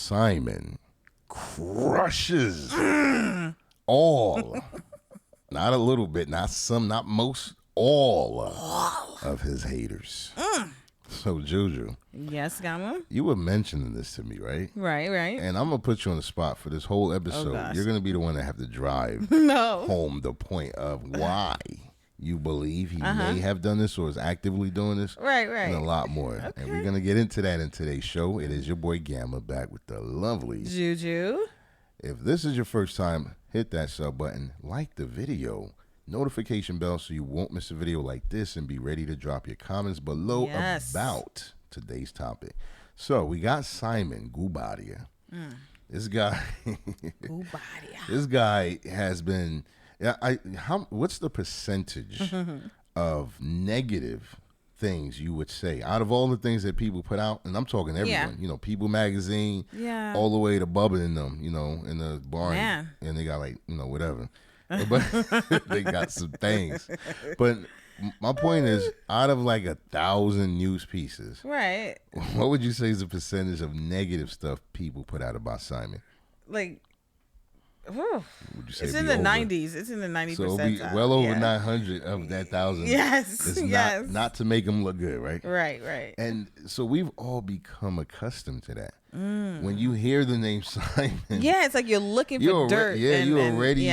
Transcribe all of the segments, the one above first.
Simon crushes all, not a little bit, not some, not most, all of his haters. So, Juju. Yes, Gama? You were mentioning this to me, right? Right. And I'm going to put you on the spot for this whole episode. You're going to be the one that have to drive home the point of why you believe he may have done this or is actively doing this. Right. And a lot more. Okay. And we're going to get into that in today's show. It is your boy Gama back with the lovely Juju. If this is your first time, hit that sub button, like the video, notification bell so you won't miss a video like this, and be ready to drop your comments below about today's topic. So we got Simon Guobadia. This guy, Guobadia. This guy has been. What's the percentage of negative things you would say out of all the things that people put out? And I'm talking everyone. You know, People Magazine, all the way to Bubba and them. You know, in the bar, and they got like whatever. But they got some things. But my point is, out of like 1,000 news pieces, right? What would you say is the percentage of negative stuff people put out about Simon? Like, it's in the 90s. It's in the 90%. So it'll be well over 900 of that 1,000. Yes, it's not to make him look good, right? Right. And so we've all become accustomed to that. When you hear the name Simon, it's like you're looking for dirt. You're already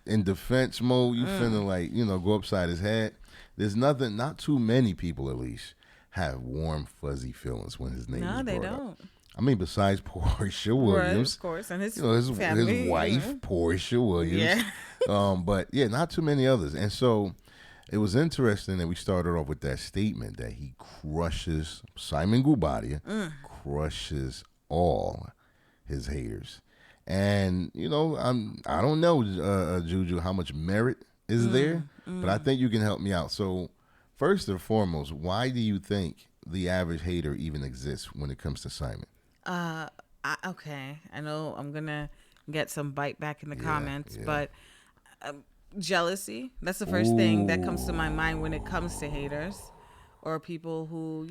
in defense mode. You finna like go upside his head. There's not too many people at least have warm fuzzy feelings when his name is brought up. No, they don't. I mean, besides Porsha Williams, right, of course, and his family, his wife, Porsha Williams. But not too many others. And so it was interesting that we started off with that statement that he crushes, Simon Guobadia crushes all his haters. And I don't know, Juju, how much merit is there, but I think you can help me out. So first and foremost, why do you think the average hater even exists when it comes to Simon? Okay, I know I'm gonna get some bite back in the comments, but jealousy. That's the first thing that comes to my mind when it comes to haters or people who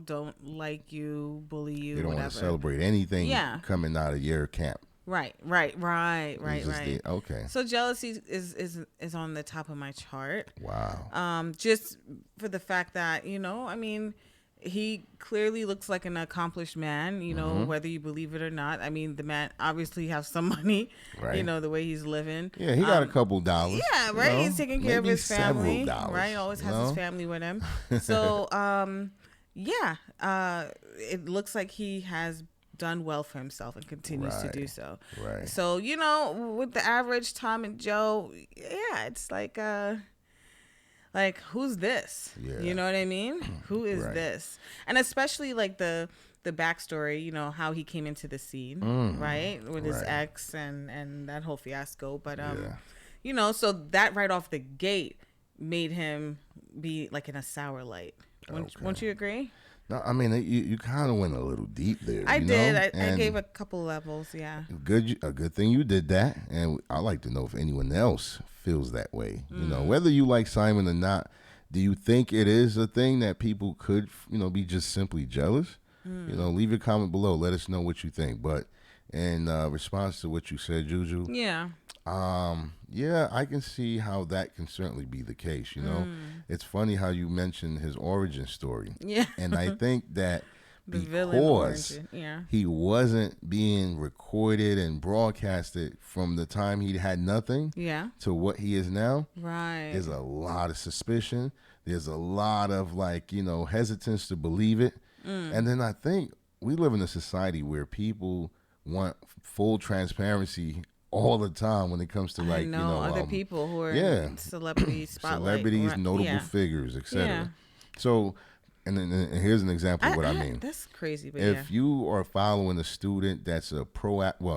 don't like you, bully you, they don't whatever. Want to celebrate anything coming out of your camp. Right. Okay. So jealousy is on the top of my chart. Wow. Just for the fact that he clearly looks like an accomplished man, whether you believe it or not. I mean, the man obviously has some money, right. The way he's living. Yeah, he got a couple dollars. Yeah, right. He's taking care of his family, right? Always has his family with him. So, it looks like he has done well for himself and continues to do so. Right. So, with the average Tom and Joe, it's like who's this? Yeah. You know what I mean? Who is this? And especially like the backstory, how he came into the scene, right? With his ex and that whole fiasco. But so that right off the gate made him be like in a sour light. Won't you agree? No, I mean you kind of went a little deep there. I did. I gave a couple levels. Yeah. A good thing you did that, and I'd like to know if anyone else feels that way. Whether you like Simon or not. Do you think it is a thing that people could be just simply jealous? Leave your comment below. Let us know what you think. But in response to what you said, Juju, I can see how that can certainly be the case. It's funny how you mentioned his origin story. Yeah. And I think that because he wasn't being recorded and broadcasted from the time he had nothing to what he is now, there's a lot of suspicion. There's a lot of hesitance to believe it. And then I think we live in a society where people want full transparency all the time when it comes to other people who are celebrity spotlight, celebrities, notable figures, etc. So, and here's an example of what I mean. That's crazy. But if you are following a student that's a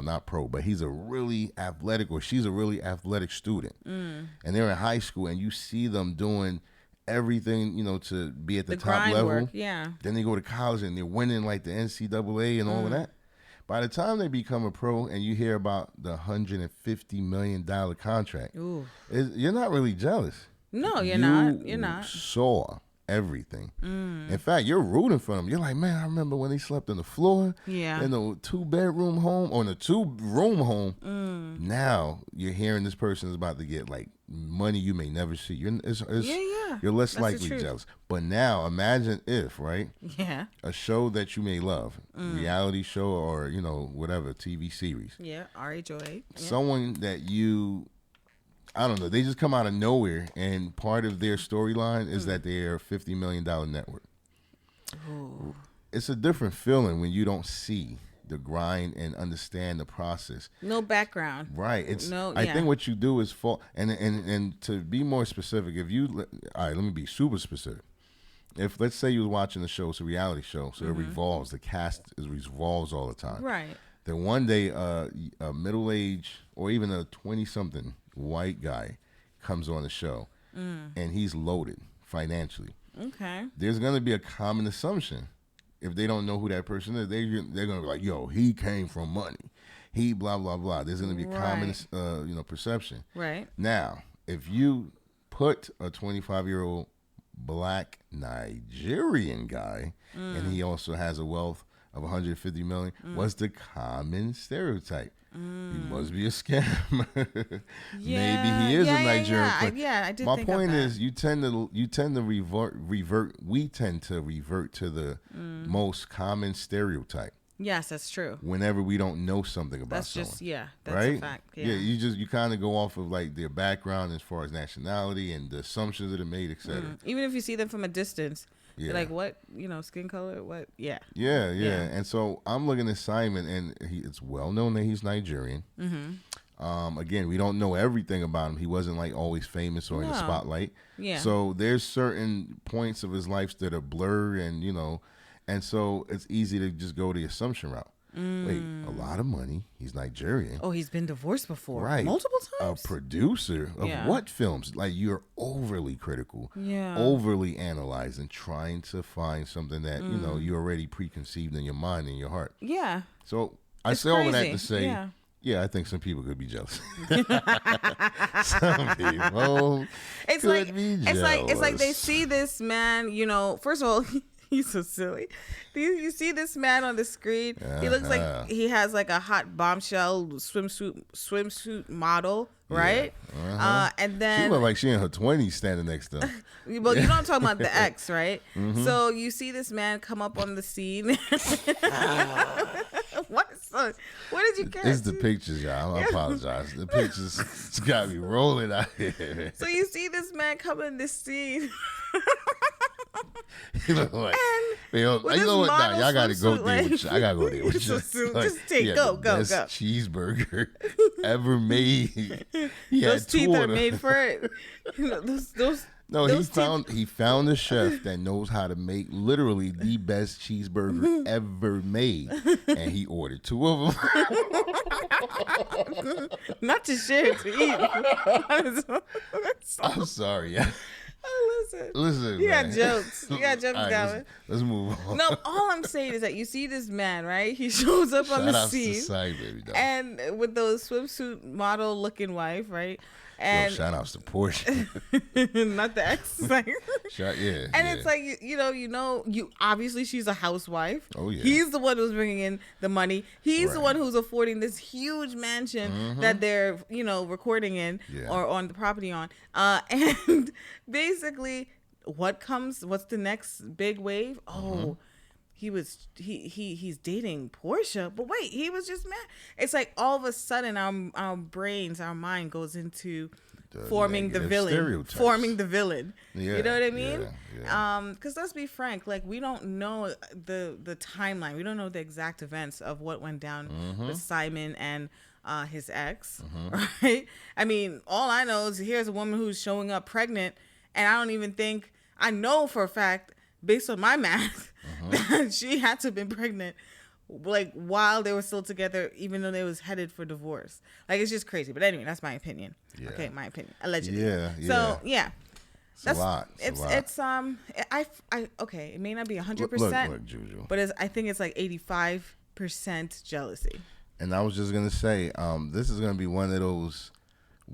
not pro, but he's a really athletic or she's a really athletic student, and they're in high school, and you see them doing everything to be at the top level. Work, then they go to college and they're winning like the NCAA and all of that. By the time they become a pro and you hear about the $150 million contract, you're not really jealous. No, you're not. You're not. Saw everything. In fact, you're rooting for them. You're like, man, I remember when he slept on the floor in the 2-bedroom home or in a 2-room home. Now you're hearing this person is about to get like money you may never see. You're less That's likely jealous. But now imagine if, right? Yeah. A show that you may love, reality show or, whatever, TV series. Yeah, RHOA. Someone that you, I don't know, they just come out of nowhere and part of their storyline is that they're a $50 million network. Ooh. It's a different feeling when you don't see the grind and understand the process. No background. Right. I think what you do is fall. And to be more specific, all right, let me be super specific. If let's say you was watching the show, it's a reality show, so it revolves. The cast revolves all the time. Right. Then one day, a middle-aged or even a 20-something white guy comes on the show, and he's loaded financially. Okay. There's going to be a common assumption. If they don't know who that person is, they're going to be like, yo, he came from money. He blah, blah, blah. There's going to be a common perception. Right. Now, if you put a 25-year-old black Nigerian guy, and he also has a wealth of 150 million, what's the common stereotype? He must be a scammer. Maybe he is a Nigerian. Yeah, I did. My point is, we tend to revert to the most common stereotype. Yes, that's true. Whenever we don't know something about someone. That's right? a fact. Yeah, you kind of go off of like their background as far as nationality and the assumptions that are made, etc. Even if you see them from a distance. Yeah. Like what, skin color, what? Yeah. Yeah. And so I'm looking at Simon, and it's well known that he's Nigerian. Again, we don't know everything about him. He wasn't like always famous or in the spotlight. Yeah. So there's certain points of his life that are blurred, and so it's easy to just go the assumption route. Wait, a lot of money. He's Nigerian. Oh, he's been divorced before. Right. Multiple times. A producer of what films? Like, you're overly critical. Yeah. Overly analyzing, trying to find something that, you already preconceived in your mind and your heart. Yeah. So I say all of that to say, I think some people could be jealous. Some people could be jealous. It's like they see this man, first of all, he's so silly. You see this man on the screen. He looks like he has like a hot bombshell swimsuit model, right? Yeah. And then she look like she in her 20s standing next to him. Well, you know what I'm talking about, the ex, right? So you see this man come up on the scene. What did you catch? It's the pictures, y'all. I apologize. The pictures got me rolling out here. So you see this man come in this scene. You know what? Y'all gotta go there with you. I gotta go there with you. Just take go. Cheeseburger ever made. Those teeth are made for it. He found a chef that knows how to make literally the best cheeseburger ever made, and he ordered 2 of them. Not to share, to eat. I'm sorry. Yeah. Listen. You got jokes. Right, Gama. Let's move on. No, all I'm saying is that you see this man, right? He shows up on the scene, baby, and with those swimsuit model looking wife, right? And shout outs to Porsha. Not the ex. It's like you obviously she's a housewife. Oh yeah. He's the one who's bringing in the money. He's the one who's affording this huge mansion that they're recording in or on the property on. And basically, what's the next big wave? Oh. He's dating Porsha, but wait, he was just mad. It's like all of a sudden our mind goes into forming the villain. Yeah, you know what I mean? Yeah. Because let's be frank, like we don't know the timeline. We don't know the exact events of what went down with Simon and his ex, right? I mean, all I know is here's a woman who's showing up pregnant, and I know for a fact, based on my math, that she had to have been pregnant like while they were still together, even though they was headed for divorce. Like, it's just crazy. But anyway, that's my opinion. Yeah. Okay, my opinion. Allegedly. Yeah. So that's a lot. Okay, it may not be 100%. Look, Juju. But I think it's like 85% jealousy. And I was just gonna say, this is gonna be one of those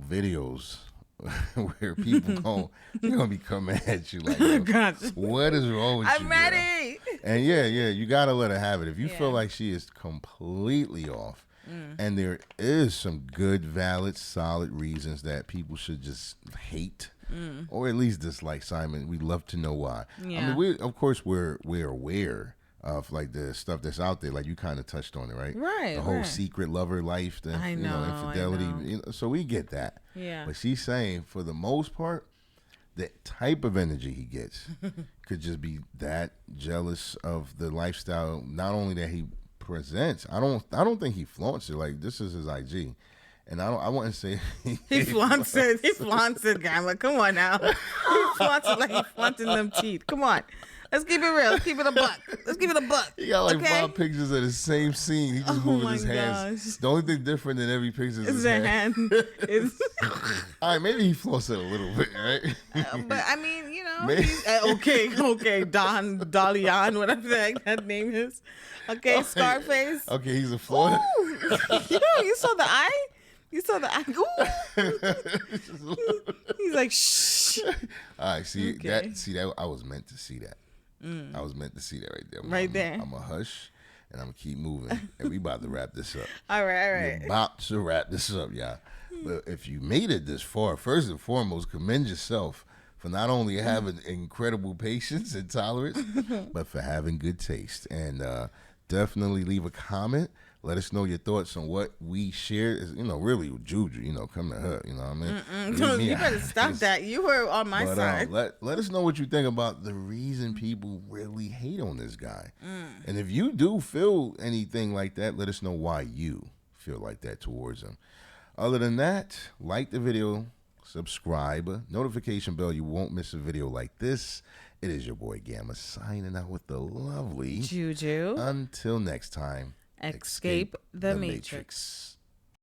videos where people they're gonna be coming at you like, what is wrong with you? I'm ready. Girl? And yeah, you gotta let her have it. If you feel like she is completely off, and there is some good, valid, solid reasons that people should just hate or at least dislike Simon, we'd love to know why. Yeah. I mean, we're aware of like the stuff that's out there, like you kind of touched on it, right? Right. The whole secret lover life, the infidelity. So we get that. Yeah. But she's saying, for the most part, the type of energy he gets could just be that jealous of the lifestyle, not only that he presents. I don't think he flaunts it. Like, this is his IG. And I wouldn't say he flaunts it. He flaunts it, Gama. Come on now. He flaunts it like he's flaunting them teeth. Come on. Let's keep it real. Let's keep it a buck. Let's keep it a buck. He got like 5 pictures of the same scene. He just moving his hands. Gosh. The only thing different than every picture is his hand. All right, maybe he floats it a little bit, right? But I mean, okay, Don Dalian, whatever that name is. Okay, Scarface. Okay, he's a floater. You saw the eye? You saw the eye? Ooh. He's like, shh. All right, see that I was meant to see that. I was meant to see that right there. I'm a hush, and I'm gonna keep moving, and we about to wrap this up. All right. We're about to wrap this up, y'all. But if you made it this far, first and foremost, commend yourself for not only having incredible patience and tolerance, but for having good taste. And definitely leave a comment. Let us know your thoughts on what we shared. Really, Juju, come to her. You know what I mean? You better stop that. You were on my side. Let us know what you think about the reason people really hate on this guy. And if you do feel anything like that, let us know why you feel like that towards him. Other than that, like the video, subscribe, notification bell. You won't miss a video like this. It is your boy Gama signing out with the lovely Juju. Until next time. Escape the Matrix.